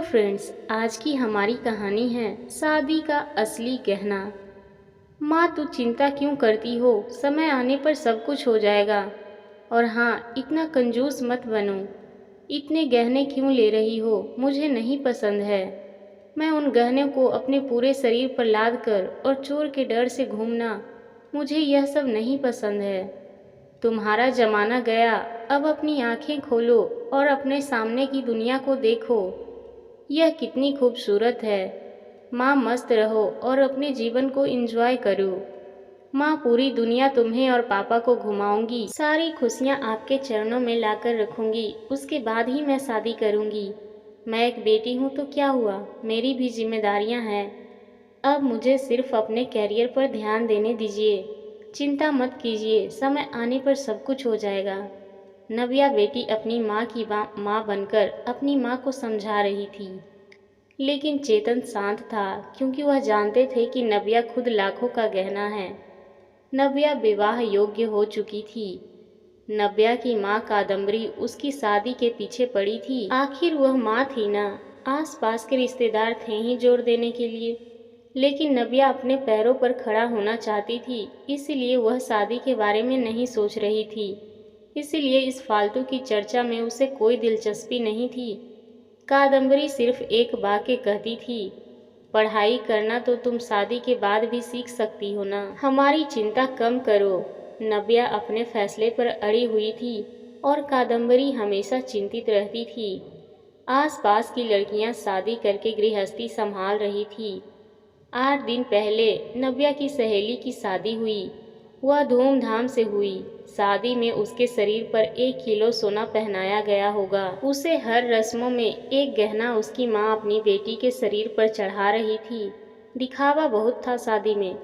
Friends, आज की हमारी कहानी है शादी का असली गहना। माँ, तू चिंता क्यों करती हो? समय आने पर सब कुछ हो जाएगा। और हाँ, इतना कंजूस मत बनो। इतने गहने क्यों ले रही हो? मुझे नहीं पसंद है। मैं उन गहनों को अपने पूरे शरीर पर लाद कर और चोर के डर से घूमना, मुझे यह सब नहीं पसंद है। तुम्हारा जमाना गया, अब अपनी आंखें खोलो और अपने सामने की दुनिया को देखो। यह कितनी खूबसूरत है। माँ, मस्त रहो और अपने जीवन को एंजॉय करो। माँ, पूरी दुनिया तुम्हें और पापा को घुमाऊंगी। सारी खुशियाँ आपके चरणों में लाकर रखूंगी। उसके बाद ही मैं शादी करूंगी। मैं एक बेटी हूँ तो क्या हुआ, मेरी भी जिम्मेदारियाँ हैं। अब मुझे सिर्फ अपने कैरियर पर ध्यान देने दीजिए। चिंता मत कीजिए, समय आने पर सब कुछ हो जाएगा। नव्या बेटी अपनी माँ की माँ बनकर अपनी माँ को समझा रही थी। लेकिन चेतन शांत था, क्योंकि वह जानते थे कि नव्या खुद लाखों का गहना है। नव्या विवाह योग्य हो चुकी थी। नव्या की माँ कादम्बरी उसकी शादी के पीछे पड़ी थी। आखिर वह माँ थी ना, आसपास के रिश्तेदार थे ही जोर देने के लिए। लेकिन नव्या अपने पैरों पर खड़ा होना चाहती थी, इसलिए वह शादी के बारे में नहीं सोच रही थी। इसलिए इस फालतू की चर्चा में उसे कोई दिलचस्पी नहीं थी। कादम्बरी सिर्फ एक वाक्य कहती थी, पढ़ाई करना तो तुम शादी के बाद भी सीख सकती हो ना, हमारी चिंता कम करो। नव्या अपने फैसले पर अड़ी हुई थी और कादम्बरी हमेशा चिंतित रहती थी। आसपास की लड़कियां शादी करके गृहस्थी संभाल रही थी। 8 दिन पहले नव्या की सहेली की शादी हुई। वह धूमधाम से हुई। शादी में उसके शरीर पर 1 किलो सोना पहनाया गया होगा। उसे हर रस्मों में एक गहना उसकी माँ अपनी बेटी के शरीर पर चढ़ा रही थी। दिखावा बहुत था शादी में।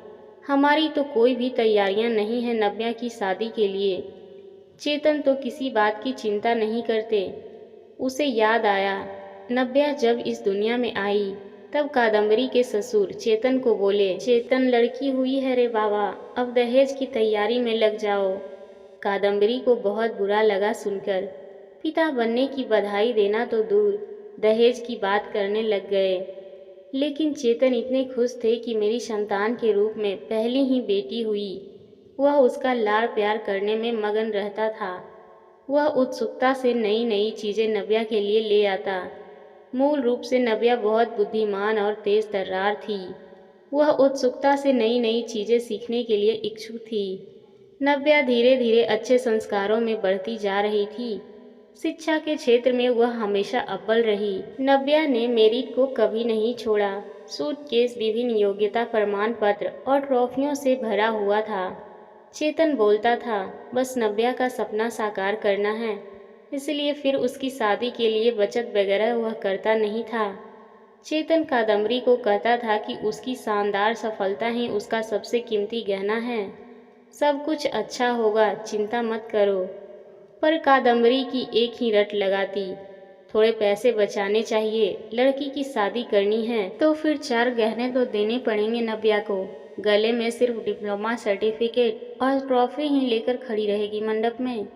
हमारी तो कोई भी तैयारियां नहीं है नव्या की शादी के लिए। चेतन तो किसी बात की चिंता नहीं करते। उसे याद आया, नव्या जब इस दुनिया में आई तब कादम्बरी के ससुर चेतन को बोले, चेतन लड़की हुई है रे बाबा, अब दहेज की तैयारी में लग जाओ। कादम्बरी को बहुत बुरा लगा सुनकर। पिता बनने की बधाई देना तो दूर, दहेज की बात करने लग गए। लेकिन चेतन इतने खुश थे कि मेरी संतान के रूप में पहली ही बेटी हुई। वह उसका लाड़ प्यार करने में मगन रहता था। वह उत्सुकता से नई नई चीज़ें नव्या के लिए ले आता। मूल रूप से नव्या बहुत बुद्धिमान और तेज तर्रार थी। वह उत्सुकता से नई नई चीज़ें सीखने के लिए इच्छुक थी। नव्या धीरे धीरे अच्छे संस्कारों में बढ़ती जा रही थी। शिक्षा के क्षेत्र में वह हमेशा अव्वल रही। नव्या ने मेरिट को कभी नहीं छोड़ा। सूटकेस विभिन्न योग्यता प्रमाण पत्र और ट्रॉफियों से भरा हुआ था। चेतन बोलता था, बस नव्या का सपना साकार करना है, इसलिए फिर उसकी शादी के लिए बचत वगैरह वह करता नहीं था। चेतन कादम्बरी को कहता था कि उसकी शानदार सफलता ही उसका सबसे कीमती गहना है। सब कुछ अच्छा होगा, चिंता मत करो। पर कादम्बरी की एक ही रट लगाती, थोड़े पैसे बचाने चाहिए, लड़की की शादी करनी है तो फिर 4 गहने तो देने पड़ेंगे नव्या को। गले में सिर्फ डिप्लोमा सर्टिफिकेट और ट्रॉफी ही लेकर खड़ी रहेगी मंडप में।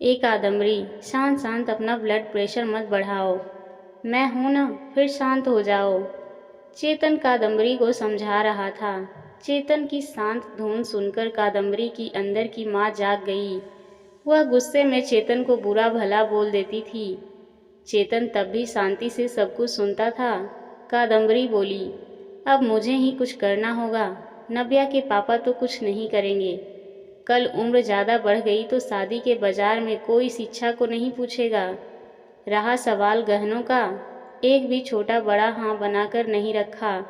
एक कादम्बरी, शांत शांत, अपना ब्लड प्रेशर मत बढ़ाओ। मैं हूं ना, फिर शांत हो जाओ। चेतन कादम्बरी को समझा रहा था। चेतन की शांत धुन सुनकर कादम्बरी की अंदर की माँ जाग गई। वह गुस्से में चेतन को बुरा भला बोल देती थी। चेतन तब भी शांति से सब कुछ सुनता था। कादम्बरी बोली, अब मुझे ही कुछ करना होगा। नव्या के पापा तो कुछ नहीं करेंगे। कल उम्र ज़्यादा बढ़ गई तो शादी के बाजार में कोई शिक्षा को नहीं पूछेगा। रहा सवाल गहनों का, एक भी छोटा बड़ा हाँ बनाकर नहीं रखा।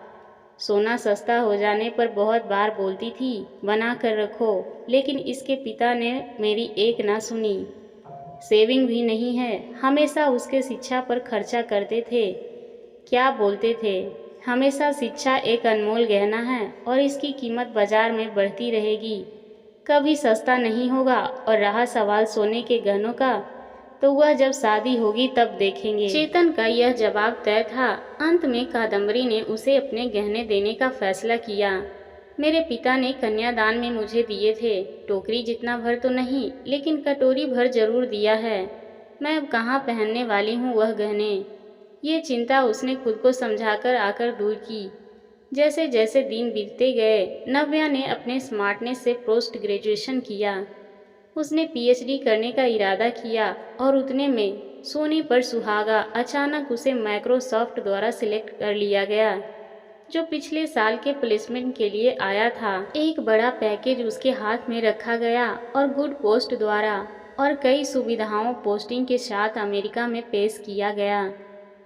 सोना सस्ता हो जाने पर बहुत बार बोलती थी, बना कर रखो, लेकिन इसके पिता ने मेरी एक ना सुनी। सेविंग भी नहीं है, हमेशा उसके शिक्षा पर खर्चा करते थे। क्या बोलते थे, हमेशा शिक्षा एक अनमोल गहना है और इसकी कीमत बाजार में बढ़ती रहेगी, कभी सस्ता नहीं होगा। और रहा सवाल सोने के गहनों का, तो वह जब शादी होगी तब देखेंगे। चेतन का यह जवाब तय था। अंत में कादम्बरी ने उसे अपने गहने देने का फैसला किया। मेरे पिता ने कन्यादान में मुझे दिए थे, टोकरी जितना भर तो नहीं, लेकिन कटोरी भर जरूर दिया है। मैं अब कहाँ पहनने वाली हूँ वह गहने। ये चिंता उसने खुद को समझाकर आकर दूर की। जैसे जैसे दिन बीतते गए, नव्या ने अपने स्मार्टनेस से पोस्ट ग्रेजुएशन किया। उसने पीएचडी करने का इरादा किया और उतने में सोने पर सुहागा अचानक उसे माइक्रोसॉफ्ट द्वारा सिलेक्ट कर लिया गया, जो पिछले साल के प्लेसमेंट के लिए आया था। एक बड़ा पैकेज उसके हाथ में रखा गया और गुड पोस्ट द्वारा और कई सुविधाओं पोस्टिंग के साथ अमेरिका में पेश किया गया।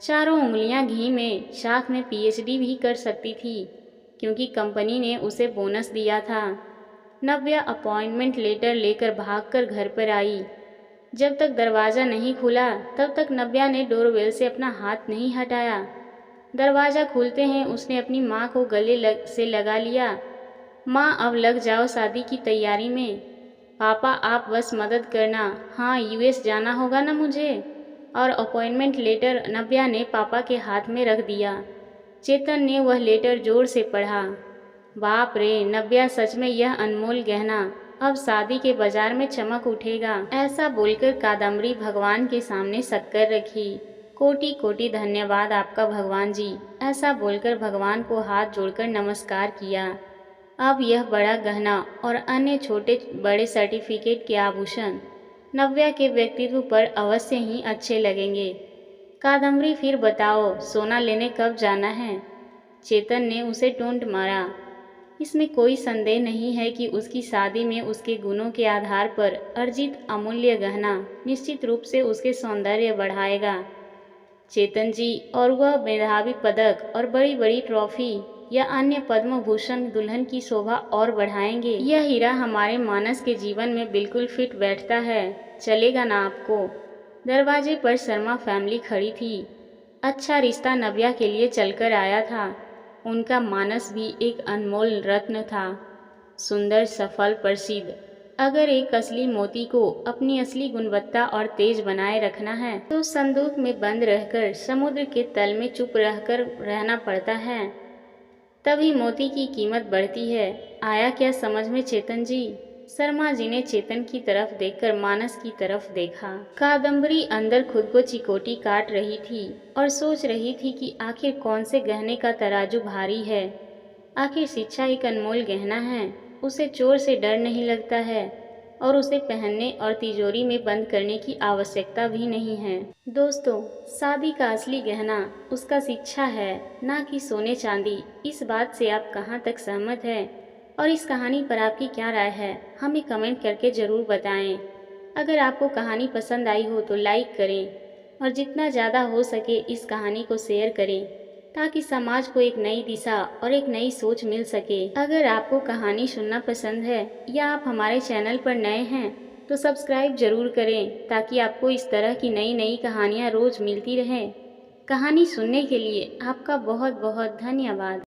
चारों उंगलियां घी में, साथ में पीएचडी भी कर सकती थी क्योंकि कंपनी ने उसे बोनस दिया था। नव्या अपॉइंटमेंट लेटर लेकर भागकर घर पर आई। जब तक दरवाज़ा नहीं खुला तब तक नव्या ने डोरबेल से अपना हाथ नहीं हटाया। दरवाज़ा खुलते हैं उसने अपनी माँ को गले से लगा लिया। माँ, अब लग जाओ शादी की तैयारी में। पापा, आप बस मदद करना। हाँ, यूएस जाना होगा ना मुझे। और अपॉइंटमेंट लेटर नव्या ने पापा के हाथ में रख दिया। चेतन ने वह लेटर जोर से पढ़ा। बाप रे नव्या, सच में यह अनमोल गहना अब शादी के बाजार में चमक उठेगा। ऐसा बोलकर कादम्बरी भगवान के सामने शक्कर रखी। कोटि कोटि धन्यवाद आपका भगवान जी। ऐसा बोलकर भगवान को हाथ जोड़कर नमस्कार किया। अब यह बड़ा गहना और अन्य छोटे बड़े सर्टिफिकेट के आभूषण नव्या के व्यक्तित्व पर अवश्य ही अच्छे लगेंगे। कादम्बरी, फिर बताओ सोना लेने कब जाना है? चेतन ने उसे टोंट मारा। इसमें कोई संदेह नहीं है कि उसकी शादी में उसके गुणों के आधार पर अर्जित अमूल्य गहना निश्चित रूप से उसके सौंदर्य बढ़ाएगा चेतन जी, और वह मेधावी पदक और बड़ी बड़ी ट्रॉफी या अन्य पद्म भूषण दुल्हन की शोभा और बढ़ाएंगे। यह हीरा हमारे मानस के जीवन में बिल्कुल फिट बैठता है। चलेगा ना आपको? दरवाजे पर शर्मा फैमिली खड़ी थी। अच्छा रिश्ता नव्या के लिए चलकर आया था। उनका मानस भी एक अनमोल रत्न था, सुंदर, सफल, प्रसिद्ध। अगर एक असली मोती को अपनी असली गुणवत्ता और तेज बनाए रखना है तो संदूक में बंद रहकर समुद्र के तल में चुप रहकर रहना पड़ता है, तभी मोती की कीमत बढ़ती है। आया क्या समझ में चेतन जी? शर्मा जी ने चेतन की तरफ देखकर मानस की तरफ देखा। कादम्बरी अंदर खुद को चिकोटी काट रही थी और सोच रही थी कि आखिर कौन से गहने का तराजू भारी है। आखिर शिक्षा एक अनमोल गहना है, उसे चोर से डर नहीं लगता है और उसे पहनने और तिजोरी में बंद करने की आवश्यकता भी नहीं है। दोस्तों, शादी का असली गहना उसका शिक्षा है, ना कि सोने चांदी। इस बात से आप कहाँ तक सहमत हैं? और इस कहानी पर आपकी क्या राय है, हमें कमेंट करके ज़रूर बताएं। अगर आपको कहानी पसंद आई हो तो लाइक करें और जितना ज़्यादा हो सके इस कहानी को शेयर करें ताकि समाज को एक नई दिशा और एक नई सोच मिल सके। अगर आपको कहानी सुनना पसंद है या आप हमारे चैनल पर नए हैं तो सब्सक्राइब जरूर करें ताकि आपको इस तरह की नई नई कहानियाँ रोज़ मिलती रहें। कहानी सुनने के लिए आपका बहुत बहुत धन्यवाद।